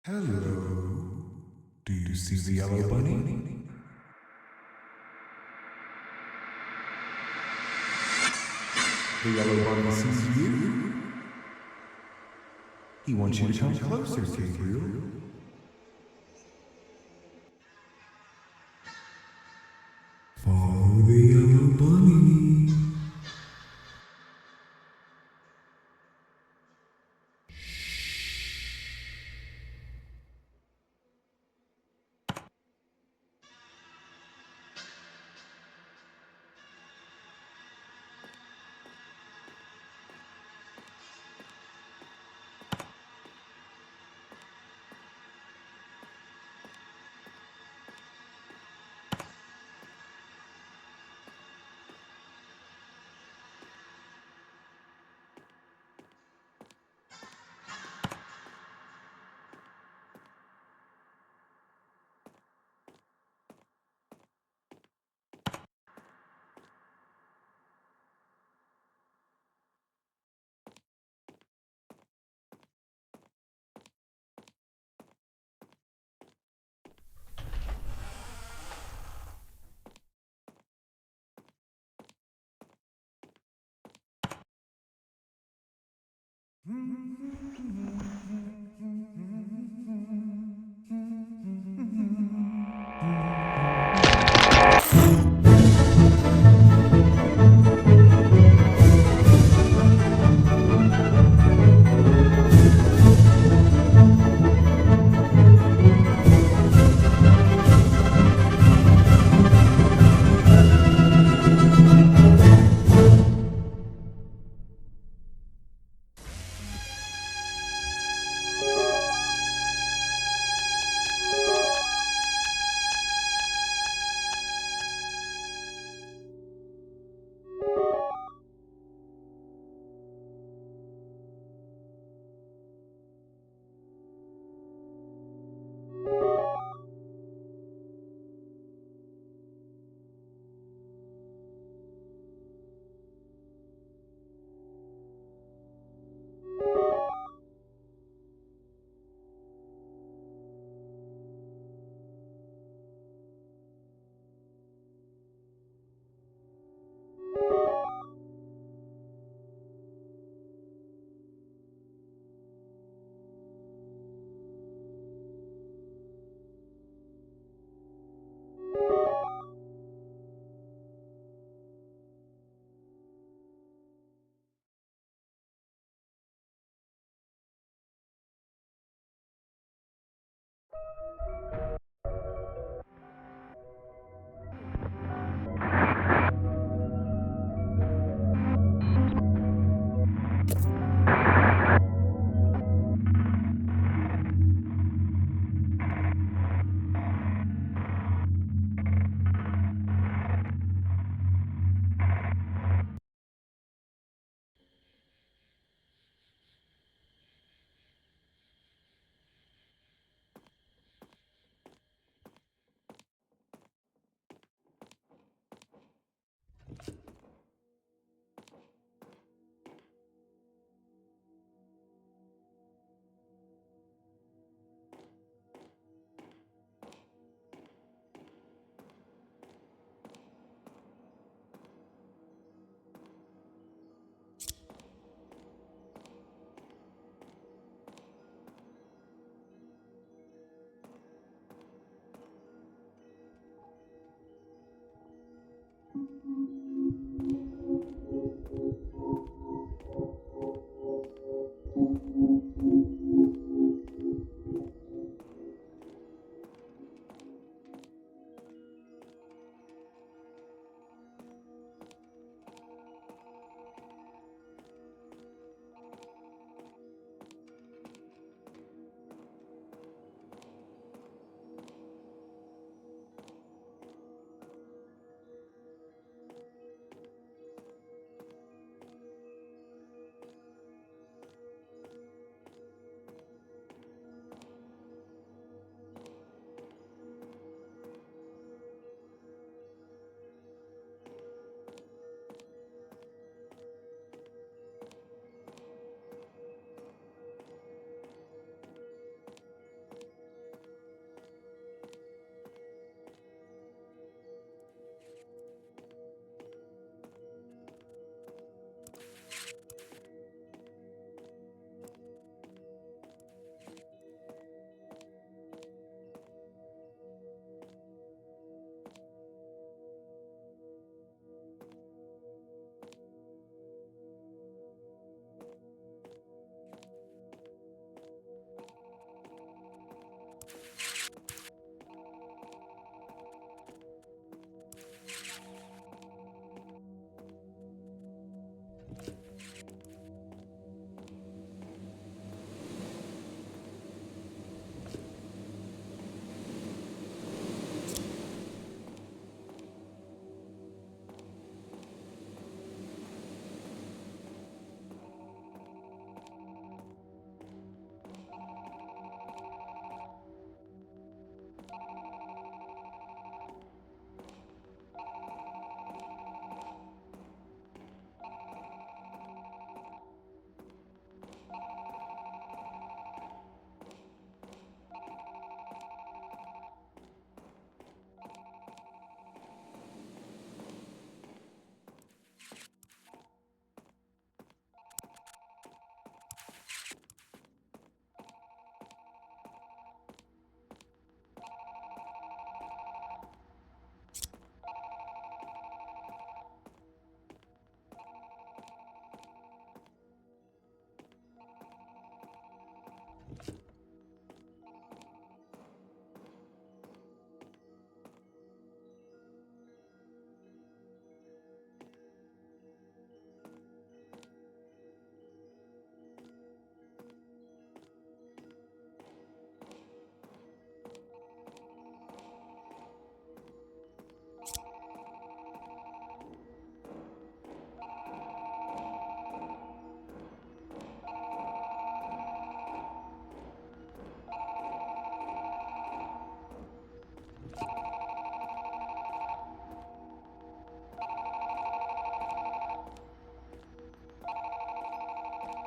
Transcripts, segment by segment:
Hello. Do you see the yellow bunny? The yellow bunny sees you. He wants you to come closer, Gabriel. Follow the yellow bunny.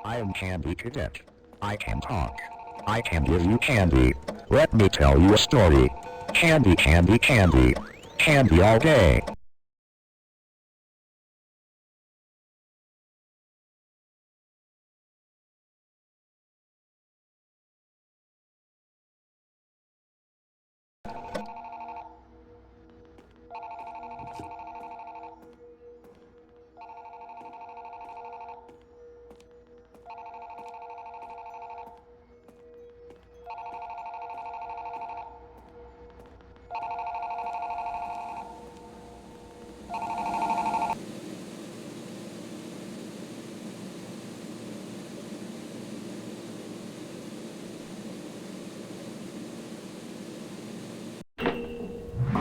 I am Candy Cadet. I can talk. I can give you candy. Let me tell you a story. Candy, candy, candy. Candy all day.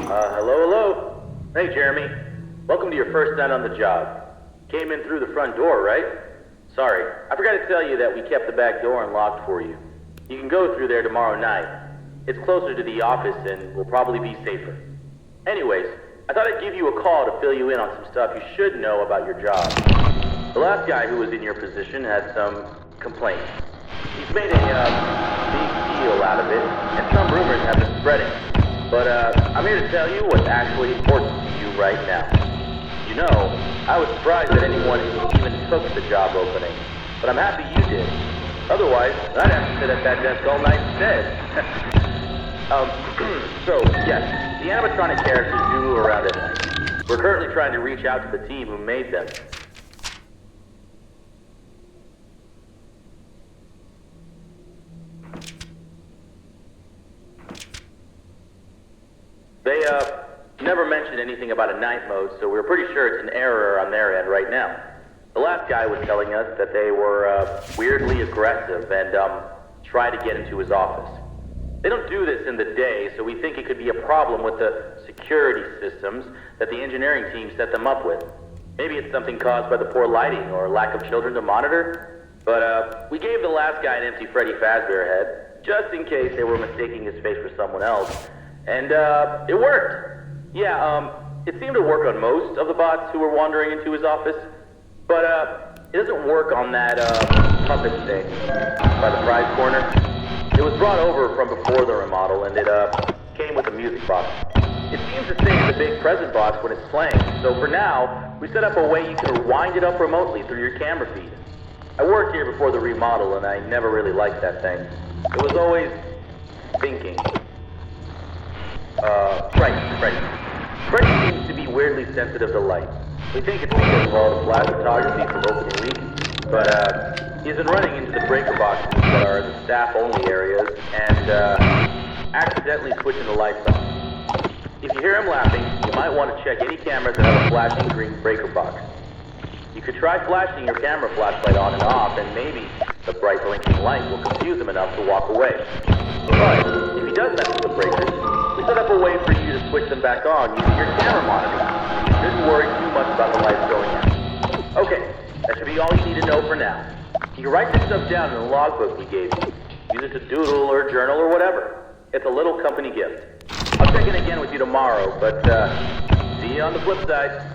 Hello? Hey, Jeremy. Welcome to your first night on the job. Came in through the front door, right? Sorry, I forgot to tell you that we kept the back door unlocked for you. You can go through there tomorrow night. It's closer to the office and will probably be safer. Anyways, I thought I'd give you a call to fill you in on some stuff you should know about your job. The last guy who was in your position had some complaints. He's made a big deal out of it, and some rumors have been spreading. But I'm here to tell you what's actually important to you right now. You know, I was surprised that anyone even took the job opening, but I'm happy you did. Otherwise, I'd have to sit at that desk all night instead. So, yes, the animatronic characters do move around at night. We're currently trying to reach out to the team who made them. They, never mentioned anything about a night mode, so we're pretty sure it's an error on their end right now. The last guy was telling us that they were, weirdly aggressive and, tried to get into his office. They don't do this in the day, so we think it could be a problem with the security systems that the engineering team set them up with. Maybe it's something caused by the poor lighting or lack of children to monitor. But, we gave the last guy an empty Freddy Fazbear head, just in case they were mistaking his face for someone else. And, it worked. Yeah, it seemed to work on most of the bots who were wandering into his office. But, it doesn't work on that, puppet thing by the prize corner. It was brought over from before the remodel, and it, came with a music box. It seems to sing the big present box when it's playing, so for now, we set up a way you can wind it up remotely through your camera feed. I worked here before the remodel, and I never really liked that thing. It was always thinking. Freddy seems to be weirdly sensitive to light. We think it's because of all the flash photography from opening week, but he's been running into the breaker boxes that are the staff-only areas and accidentally switching the lights on. If you hear him laughing, you might want to check any cameras that have a flashing green breaker box. You could try flashing your camera flashlight on and off, and maybe the bright blinking light will confuse him enough to walk away. But if he does mess with the breakers, we set up a way for you to switch them back on using your camera monitor. You shouldn't worry too much about the lights going out. Okay, that should be all you need to know for now. You can write this stuff down in the logbook we gave you. Use it to doodle or journal or whatever. It's a little company gift. I'll check in again with you tomorrow, but see you on the flip side.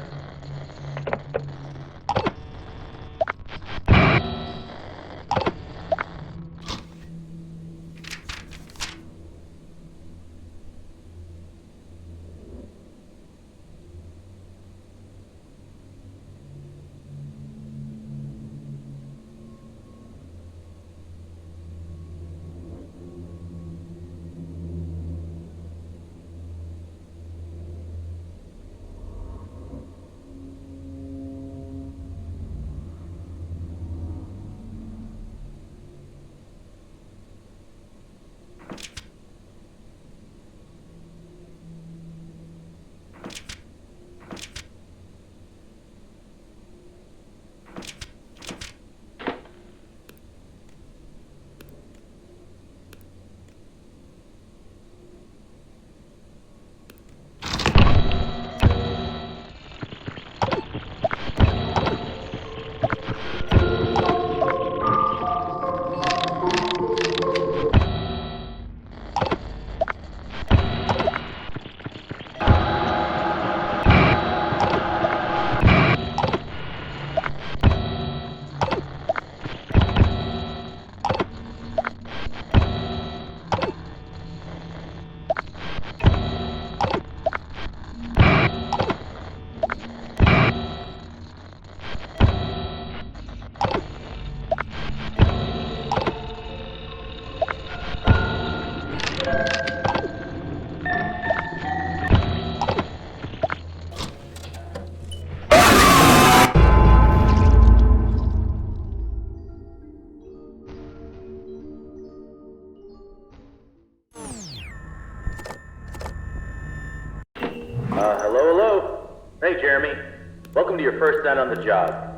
Hello? Hey, Jeremy. Welcome to your first night on the job.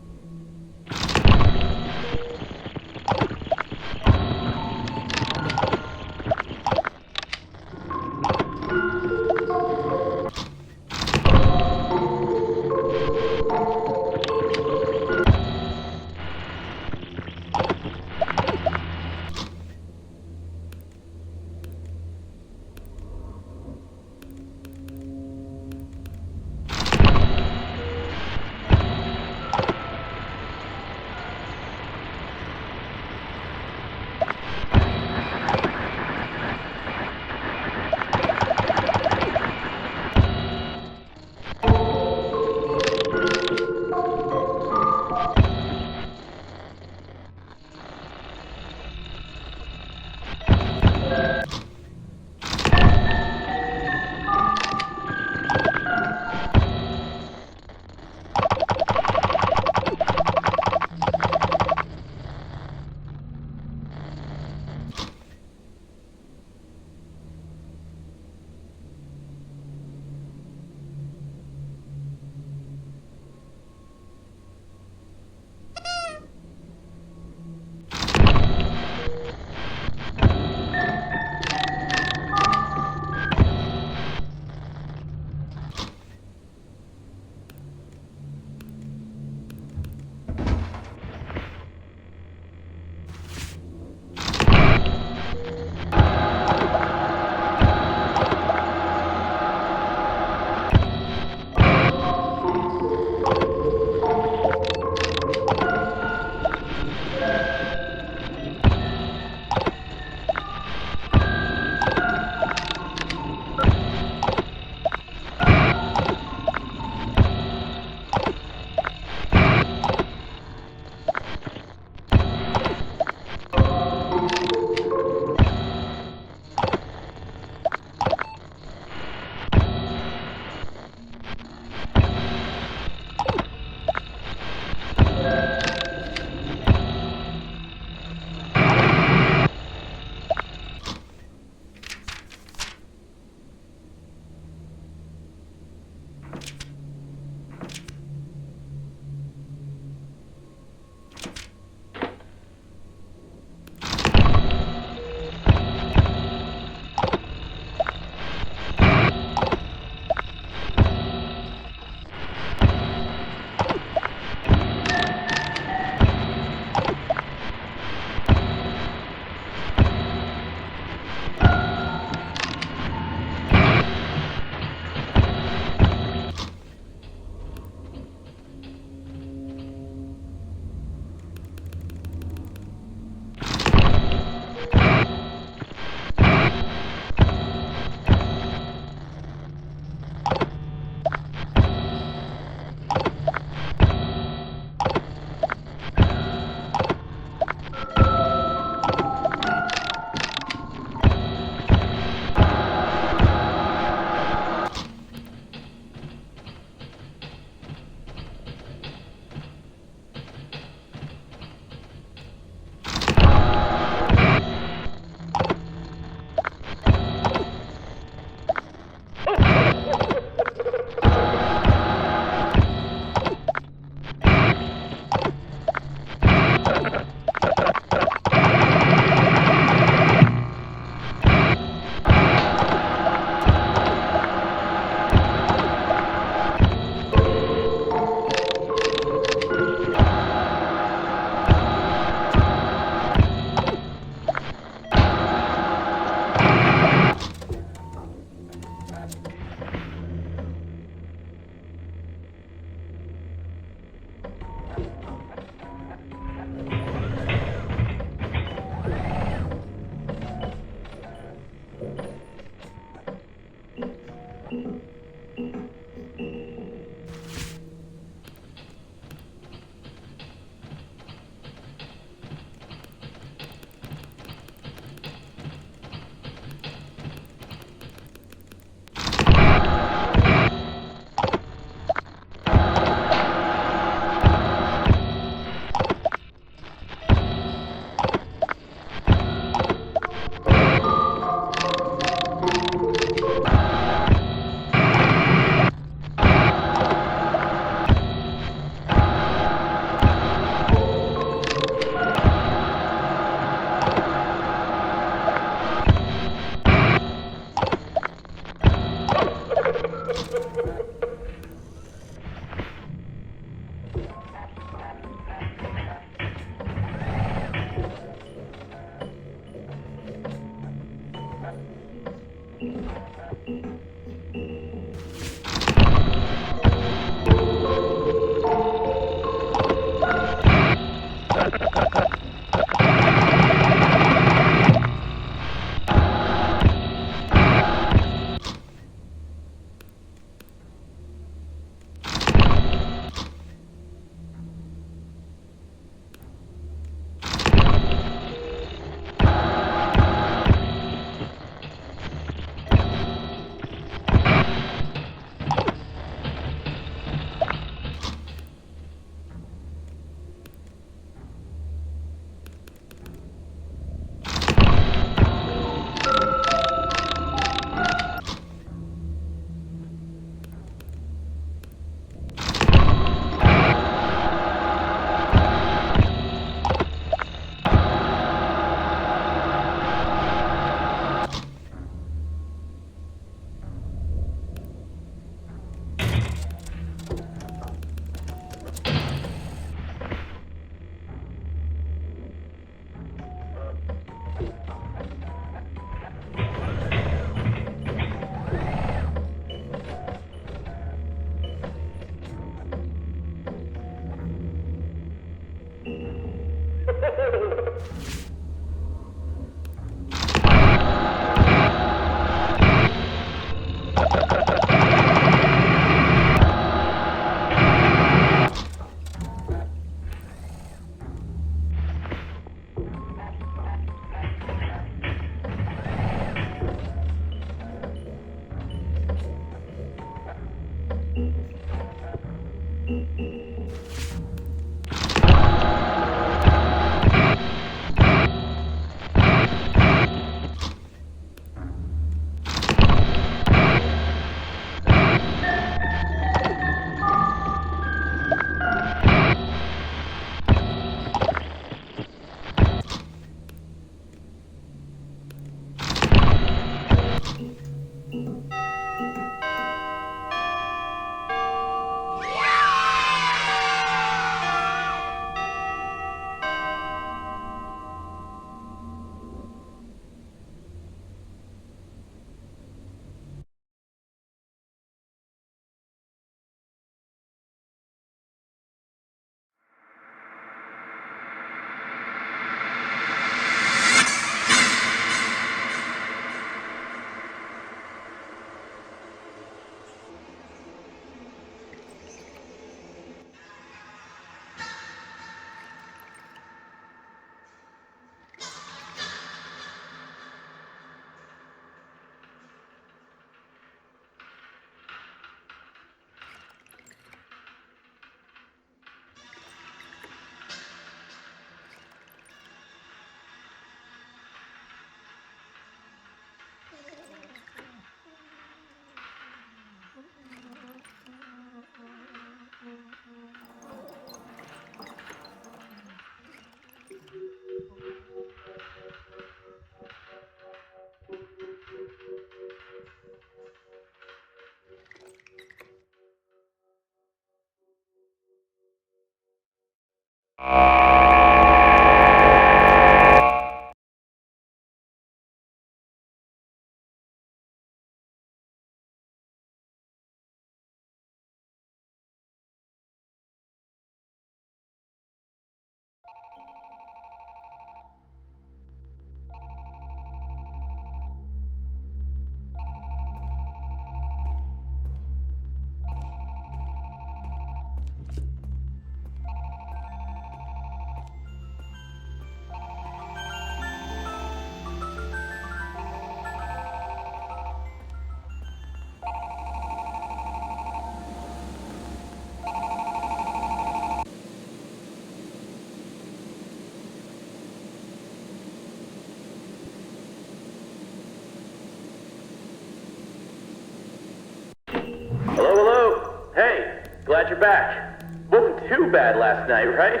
Hello, hello. Hey, glad you're back. Wasn't too bad last night, right?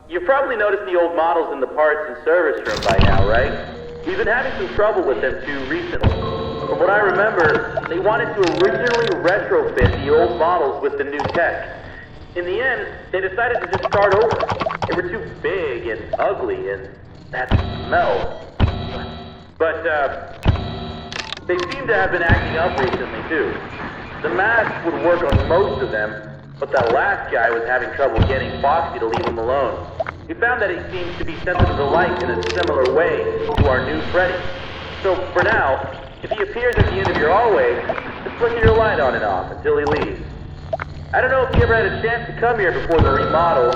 You probably noticed the old models in the parts and service room by now, right? We've been having some trouble with them too recently. From what I remember, they wanted to originally retrofit the old models with the new tech. In the end, they decided to just start over. They were too big and ugly and that smell. But, they seem to have been acting up recently too. The mask would work on most of them, but that last guy was having trouble getting Foxy to leave him alone. We found that he seems to be sensitive to light in a similar way to our new Freddy. So for now, if he appears at the end of your hallway, just flicker your light on and off until he leaves. I don't know if you ever had a chance to come here before the remodel,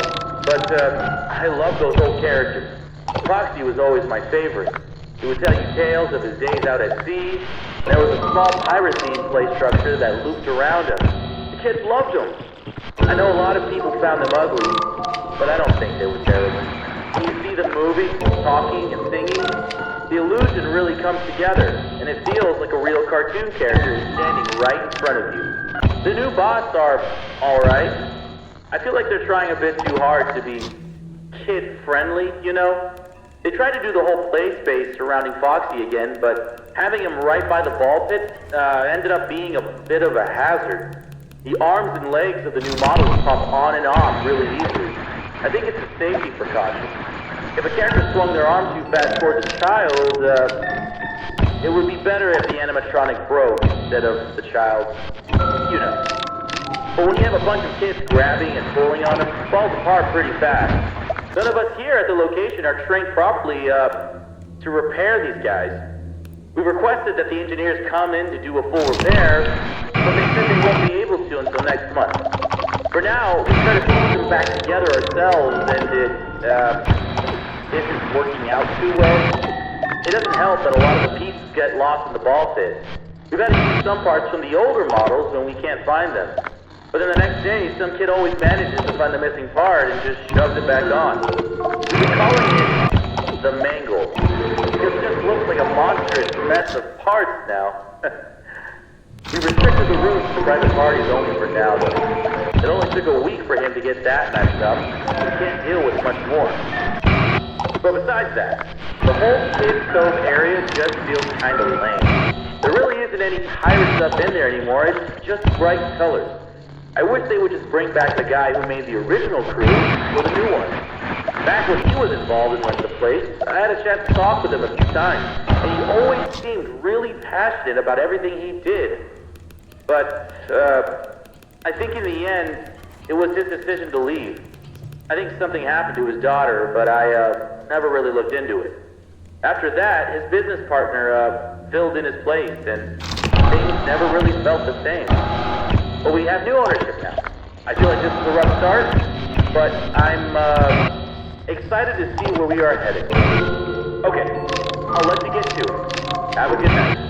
but I love those old characters. Foxy was always my favorite. He would tell you tales of his days out at sea. There was a small piracy play structure that looped around him. The kids loved him. I know a lot of people found them ugly, but I don't think they were terrible. When you see them moving, talking, and singing, the illusion really comes together, and it feels like a real cartoon character is standing right in front of you. The new bots are alright. I feel like they're trying a bit too hard to be kid-friendly, you know? They tried to do the whole play space surrounding Foxy again, but having him right by the ball pit ended up being a bit of a hazard. The arms and legs of the new models pop on and off really easily. I think it's a safety precaution. If a character swung their arm too fast towards a child, it would be better if the animatronic broke instead of the child, you know. But when you have a bunch of kids grabbing and pulling on them, it falls apart pretty fast. None of us here at the location are trained properly to repair these guys. We requested that the engineers come in to do a full repair, but they said they won't be able to until next month. For now, we try to put them back together ourselves, and it isn't working out too well. It doesn't help that a lot of the pieces get lost in the ball pit. We've had to use some parts from the older models when we can't find them. But then the next day, some kid always manages to find the missing part and just shoves it back on. We've been calling it the Mangle. It just looks like a monstrous mess of parts now. We restricted the rooms to private parties only for now, though. It only took a week for him to get that messed up. We can't deal with much more. But besides that, the whole Kids Cove area just feels kind of lame. There really isn't any pirate stuff in there anymore. It's just bright colors. I wish they would just bring back the guy who made the original crew with a new one. Back when he was involved in running the place, I had a chance to talk with him a few times, and he always seemed really passionate about everything he did. But, I think in the end, it was his decision to leave. I think something happened to his daughter, but I never really looked into it. After that, his business partner filled in his place, and things never really felt the same. But we have new ownership now. I feel like this is a rough start, but I'm excited to see where we are headed. Okay, I'll let you get to it. Have a good night.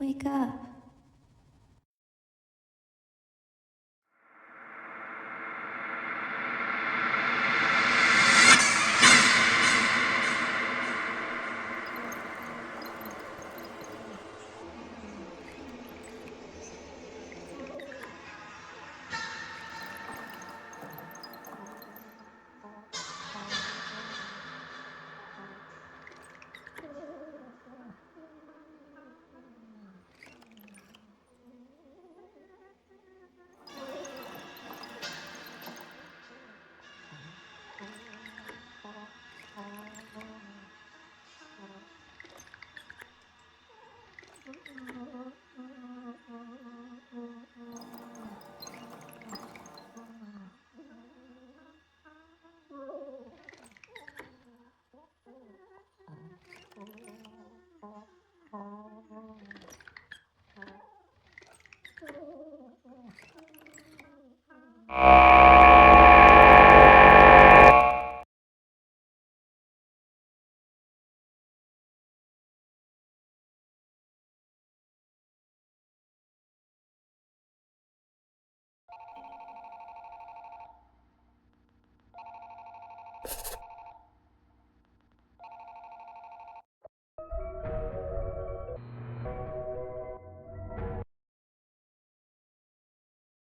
Wake up.